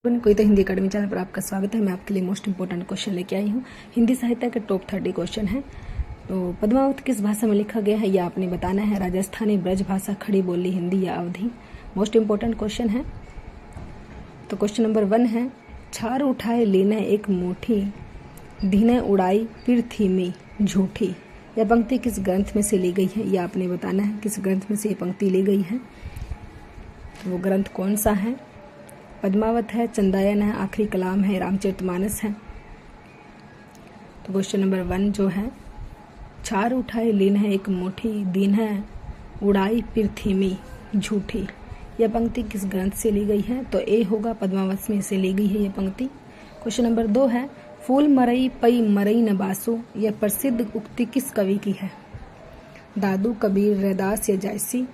कोई तो Hindi academy channel पर आपका स्वागत है। मैं आपके लिए मोस्ट इंपोर्टेंट क्वेश्चन लेके आई हूँ। हिंदी साहित्य के टॉप 30 क्वेश्चन है। तो पद्मावत किस भाषा में लिखा गया है यह आपने बताना है। राजस्थानी, ब्रज भाषा, खड़ी बोली, हिंदी या अवधी। मोस्ट इंपोर्टेंट क्वेश्चन है। तो क्वेश्चन नंबर 1 है, छार उठाए लेने एक मुट्ठी, धीने उड़ाई फिर थीमी झूठी। यह पंक्ति किस ग्रंथ में से ली गई है यह आपने बताना है। किस ग्रंथ में से ये पंक्ति ली गई है, तो वो ग्रंथ कौन सा है। पद्मावत है, चंदायन है, आखिरी कलाम है, रामचरितमानस है। तो क्वेश्चन नंबर 1 जो है, छार उठाए लीन है एक मुट्ठी, दीन है उड़ाई फिर थीमी झूठी। यह पंक्ति किस ग्रंथ से ली गई है, तो ए होगा, पद्मावत में से ली गई है यह पंक्ति। क्वेश्चन नंबर 2 है, फूल मरई पई मरई न बासु। यह प्रसिद्ध उक्ति किस कवि की है। दादू, कबीर, रैदास या जायसी।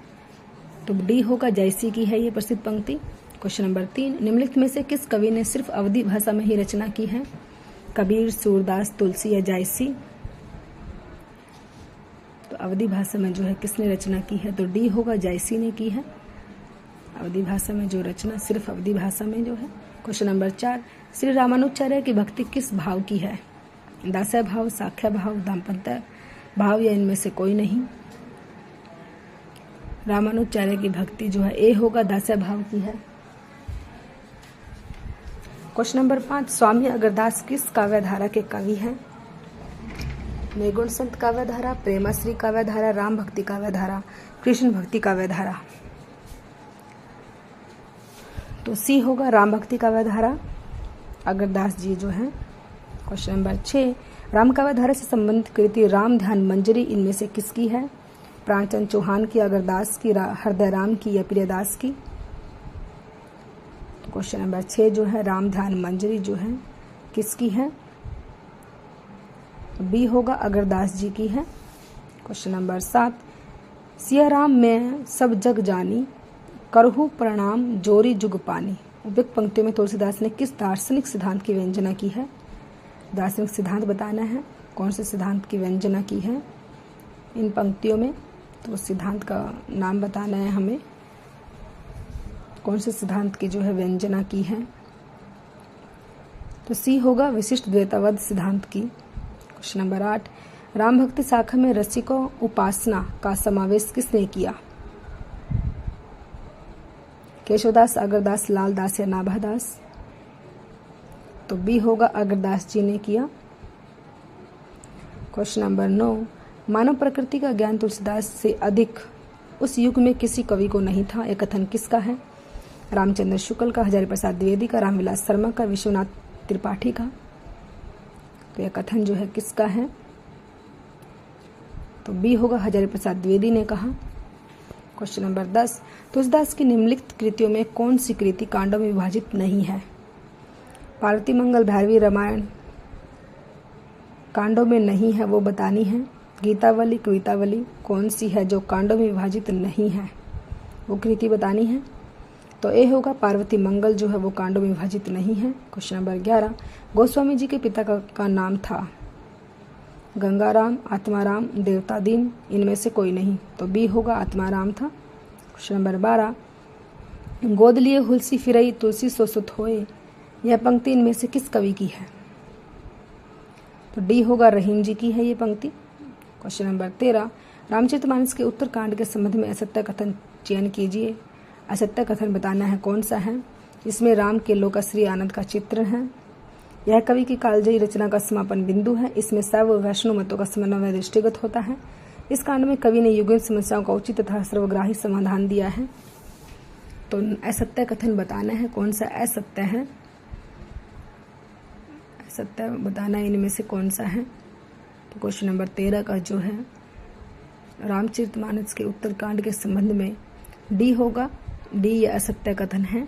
तो डी होगा, जायसी की है ये प्रसिद्ध पंक्ति। क्वेश्चन नंबर 3, निम्नलिखित में से किस कवि ने सिर्फ अवधी भाषा में ही रचना की है। कबीर, सूरदास, तुलसी या जायसी। तो अवधी भाषा में जो है किसने रचना की है, तो डी होगा, जायसी ने की है। अवधी भाषा में जो रचना सिर्फ अवधी भाषा में जो है। क्वेश्चन नंबर 4, श्री रामानुजाचार्य की भक्ति किस भाव की है। दास्य भाव, साख्य भाव, दाम्पत्य भाव या इनमें से कोई नहीं। रामानुजाचार्य की भक्ति जो है ए होगा, दास्य भाव की है। क्वेश्चन नंबर 5, स्वामी अगरदास किस काव्यधारा के कवि हैं। निर्गुण संत काव्यधारा, प्रेमाश्री काव्यधारा, राम भक्ति काव्यधारा, कृष्ण भक्ति काव्यधारा। तो सी होगा, राम भक्ति काव्यधारा अगरदास जी जो है। क्वेश्चन नंबर 6, राम काव्यधारा से संबंधित कृति राम ध्यान मंजरी इनमें से किसकी है। प्राणचंद चौहान की, अगरदास की, हृदय राम की या प्रियदास की। क्वेश्चन नंबर 6 जो है, राम ध्यान मंजरी जो है किसकी है। बी होगा, अगरदास जी की है। क्वेश्चन नंबर 7, सिया राम में सब जग जानी, करहु प्रणाम जोरी जुग पानी। उपयुक्त पंक्तियों में तुलसीदास ने किस दार्शनिक सिद्धांत की व्यंजना की है। दार्शनिक सिद्धांत बताना है, कौन से सिद्धांत की व्यंजना की है इन पंक्तियों में। तो सिद्धांत का नाम बताना है हमें, कौन से सिद्धांत की जो है व्यंजना की है। तो सी होगा, विशिष्ट द्वैतवाद सिद्धांत की। क्वेश्चन नंबर 8, राम भक्ति शाखा में रसिकों उपासना का समावेश किसने किया। केशवदास, अगरदास, लालदास या नाभादास। तो बी होगा, अगरदास जी ने किया। क्वेश्चन नंबर 9, मानव प्रकृति का ज्ञान तुलसीदास से अधिक उस युग में किसी कवि को नहीं था। यह कथन किसका है। रामचंद्र शुक्ल का, हजारी प्रसाद द्विवेदी का, रामविलास शर्मा का, विश्वनाथ त्रिपाठी का। तो यह कथन जो है किसका है, तो बी होगा, हजारी प्रसाद द्विवेदी ने कहा। क्वेश्चन नंबर 10, तुलसीदास की निम्नलिखित कृतियों में कौन सी कृति कांडों में विभाजित नहीं है। पार्वती मंगल, भैरवी, रामायण कांडों में नहीं है, वो बतानी है। गीतावली, कवितावली कौन सी है जो कांडों में विभाजित नहीं है, वो कृति बतानी है। तो ए होगा, पार्वती मंगल जो है वो कांडों में विभाजित नहीं है। क्वेश्चन नंबर 11, गोस्वामी जी के पिता का नाम था। गंगाराम, आत्माराम, देवतादीन इनमें से कोई नहीं। तो बी होगा, आत्माराम था। क्वेश्चन नंबर 12, गोद लिए हुलसी फिरई तुलसी सो सुत होए। यह पंक्ति इनमें से किस कवि की है। तो डी होगा, रहीम जी की है ये पंक्ति। क्वेश्चन नंबर 13, रामचरितमानस के उत्तरकांड के संबंध में असत्य कथन चयन कीजिए। असत्य कथन बताना है कौन सा है। इसमें राम के लोकश्री आनंद का चित्र है। यह कवि की कालजयी रचना का समापन बिंदु है। इसमें शैव व वैष्णव मतों का समन्वय दृष्टिगत होता है। इस कांड में कवि ने युगीन समस्याओं का उचित तथा सर्वग्राही समाधान दिया है। तो असत्य कथन बताना है, कौन सा असत्य है, असत्य बताना है इनमें से कौन सा है। तो क्वेश्चन नंबर 13 का जो है, रामचरितमानस के उत्तरकांड के संबंध में डी होगा, डी ये असत्य कथन है।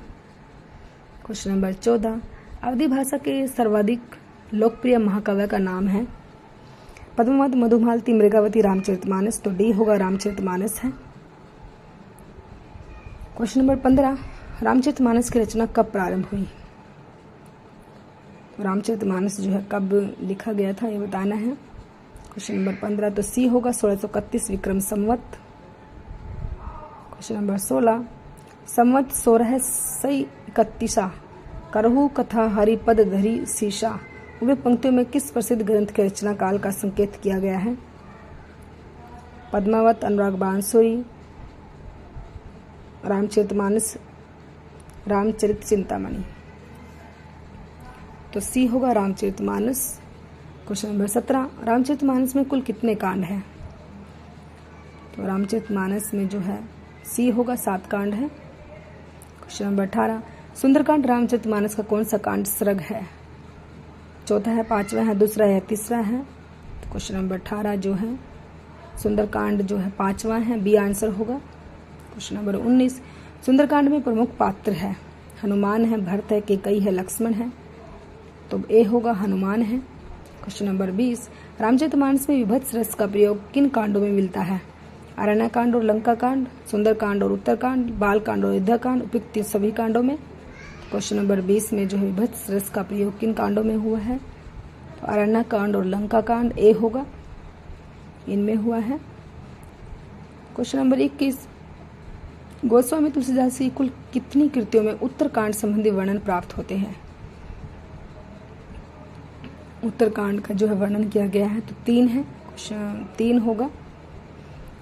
क्वेश्चन नंबर 14, अवधी भाषा के सर्वाधिक लोकप्रिय महाकाव्य का नाम है। पद्मावत, मधुमालती, मृगावती, रामचरितमानस। तो डी होगा, रामचरितमानस है। क्वेश्चन नंबर 15, रामचरितमानस की रचना कब प्रारंभ हुई। रामचरितमानस जो है कब लिखा गया था ये बताना है। क्वेश्चन नंबर 15, तो सी होगा, 1631 विक्रम संवत। क्वेश्चन नंबर 16, संवत 1631 करहु कथा हरिपद धरी शीशा वे पंक्तियों में किस प्रसिद्ध ग्रंथ के रचना काल का संकेत किया गया है? पद्मावत, अनुराग बांसुरी, रामचरितमानस, रामचरित चिंतामणि। तो सी होगा रामचरितमानस। क्वेश्चन नंबर 17, रामचरितमानस में कुल कितने कांड हैं? तो रामचरितमानस में जो है सी होगा 7 कांड है। क्वेश्चन नंबर 18, सुंदरकांड रामचरितमानस का कौन सा कांड सर्ग है? चौथा है, पांचवा है, दूसरा है, तीसरा है? तो क्वेश्चन नंबर 18 जो है सुंदरकांड जो है 5वां है, बी आंसर होगा। क्वेश्चन नंबर 19, सुंदरकांड में प्रमुख पात्र है? हनुमान है, भरत है, केकई है, लक्ष्मण है? तो ए होगा हनुमान है। क्वेश्चन नंबर 20, रामचरितमानस में विभत्स रस का प्रयोग किन कांडों में मिलता है? अरण्य कांड और लंका कांड, सुंदरकांड और उत्तरकांड, बाल कांड और अयोध्या कांड, उपयुक्त सभी कांडों में? क्वेश्चन नंबर 20 में जो है विभत्स रस का प्रयोग किन कांडों में हुआ है? तो अरण्य कांड और लंका कांड ए होगा, इनमें हुआ है। क्वेश्चन नंबर 21, गोस्वामी तुलसीदास की कुल कितनी कृतियों में उत्तरकांड संबंधी वर्णन प्राप्त होते हैं? उत्तरकांड का जो है वर्णन किया गया है तो 3 है, क्वेश्चन 3 होगा।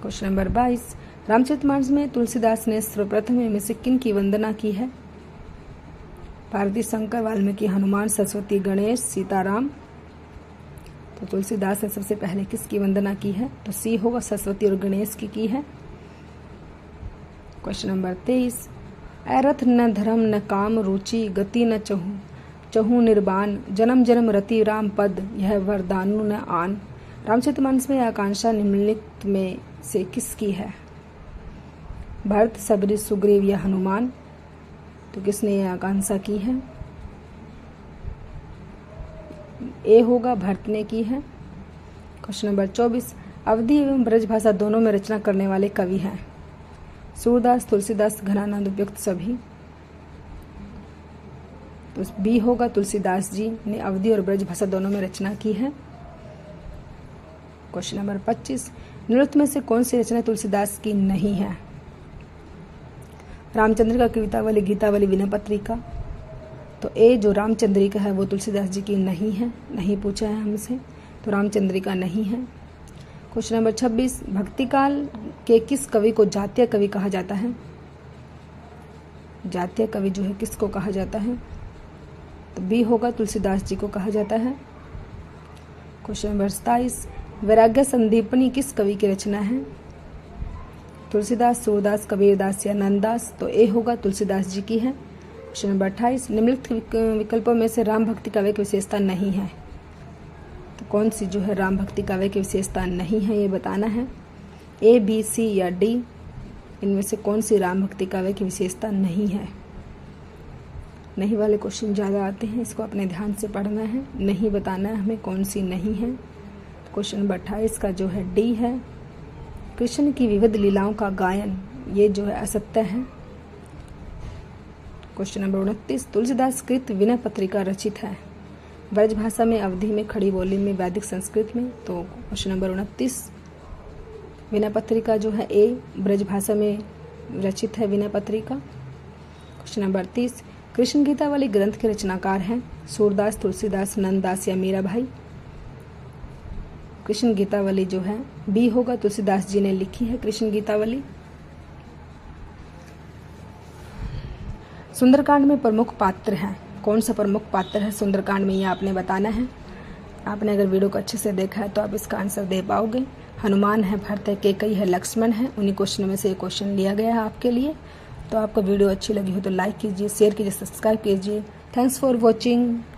क्वेश्चन नंबर 22, रामचरितमानस में तुलसीदास ने सर्वप्रथम इनमें से किन की वंदना की है? भारती, शंकर, वाल्मीकि, हनुमान, सरस्वती, गणेश, सीताराम? तो तुलसीदास ने सबसे पहले किसकी वंदना की है? तो सी होगा सरस्वती और गणेश की है। क्वेश्चन नंबर 23, अरथ न धर्म न काम रुचि गति न चहु निर्बाण जन्म जन्म रति राम पद यह वरदानु न आन। रामचरितमानस में आकांक्षा निम्नलिखित में से किसकी है? भरत, सबरी, सुग्रीव या हनुमान? तो किसने यह आकांक्षा की है? ए होगा, भरत ने की है। क्वेश्चन नंबर 24, अवधी एवं ब्रजभाषा दोनों में रचना करने वाले कवि हैं? सूरदास, तुलसीदास, घनानंद, उपयुक्त सभी? तो बी होगा, तुलसीदास जी ने अवधी और ब्रजभाषा दोनों में रचना की है। क्वेश्चन नंबर 25, निम्नलिखित में से कौन सी रचना तुलसीदास की नहीं है? रामचंद्रिका, कवितावली, गीतावली, विनय पत्रिका? तो ए जो रामचंद्रिका है वो तुलसीदास जी की नहीं है, नहीं पूछा है हमसे, तो रामचंद्रिका नहीं है। क्वेश्चन नंबर 26, भक्तिकाल के किस कवि को जातीय कवि कहा जाता है? जातीय कवि जो है किसको कहा जाता है? तो बी होगा, तुलसीदास जी को कहा जाता है। क्वेश्चन नंबर 27, वैराग्य संदीपनी किस कवि की रचना है? तुलसीदास, सूरदास, कबीरदास या नंददास? तो ए होगा, तुलसीदास जी की है। क्वेश्चन नंबर 28, निम्नलिखित विकल्पों में से राम भक्ति काव्य की विशेषता नहीं है? तो कौन सी जो है राम भक्ति काव्य की विशेषता नहीं है ये बताना है। ए, बी, सी या डी? इनमें से कौन सी राम भक्ति काव्य की विशेषता नहीं है? नहीं वाले क्वेश्चन ज़्यादा आते हैं, इसको अपने ध्यान से पढ़ना है, नहीं बताना है हमें कौन सी नहीं है। क्वेश्चन नंबर 28 का जो है डी है। कृष्ण की विविध लीलाओं का गायन, ये जो है असत्य है। क्वेश्चन नंबर 29, तुलसीदास कृत विनय पत्रिका रचित है? ब्रजभाषा में, अवधी में, खड़ी बोली में, वैदिक संस्कृत में? तो क्वेश्चन नंबर 29, विनय पत्रिका जो है ए, ब्रजभाषा में रचित है विनय पत्रिका। क्वेश्चन नंबर 30, कृष्ण गीता वाली ग्रंथ के रचनाकार हैं? सूरदास, तुलसीदास, नंददास या मीराभाई? कृष्ण गीतावली जो है बी होगा, तुलसीदास जी ने लिखी है कृष्ण गीतावली। सुंदरकांड में प्रमुख पात्र हैं? कौन सा प्रमुख पात्र है सुंदरकांड में, ये आपने बताना है। आपने अगर वीडियो को अच्छे से देखा है तो आप इसका आंसर दे पाओगे। हनुमान है, भरत है, केकई है, लक्ष्मण है। उन्हीं क्वेश्चन में से एक क्वेश्चन लिया गया है आपके लिए। तो आपको वीडियो अच्छी लगी हो तो लाइक कीजिए, शेयर कीजिए, सब्सक्राइब कीजिए। Thanks for watching.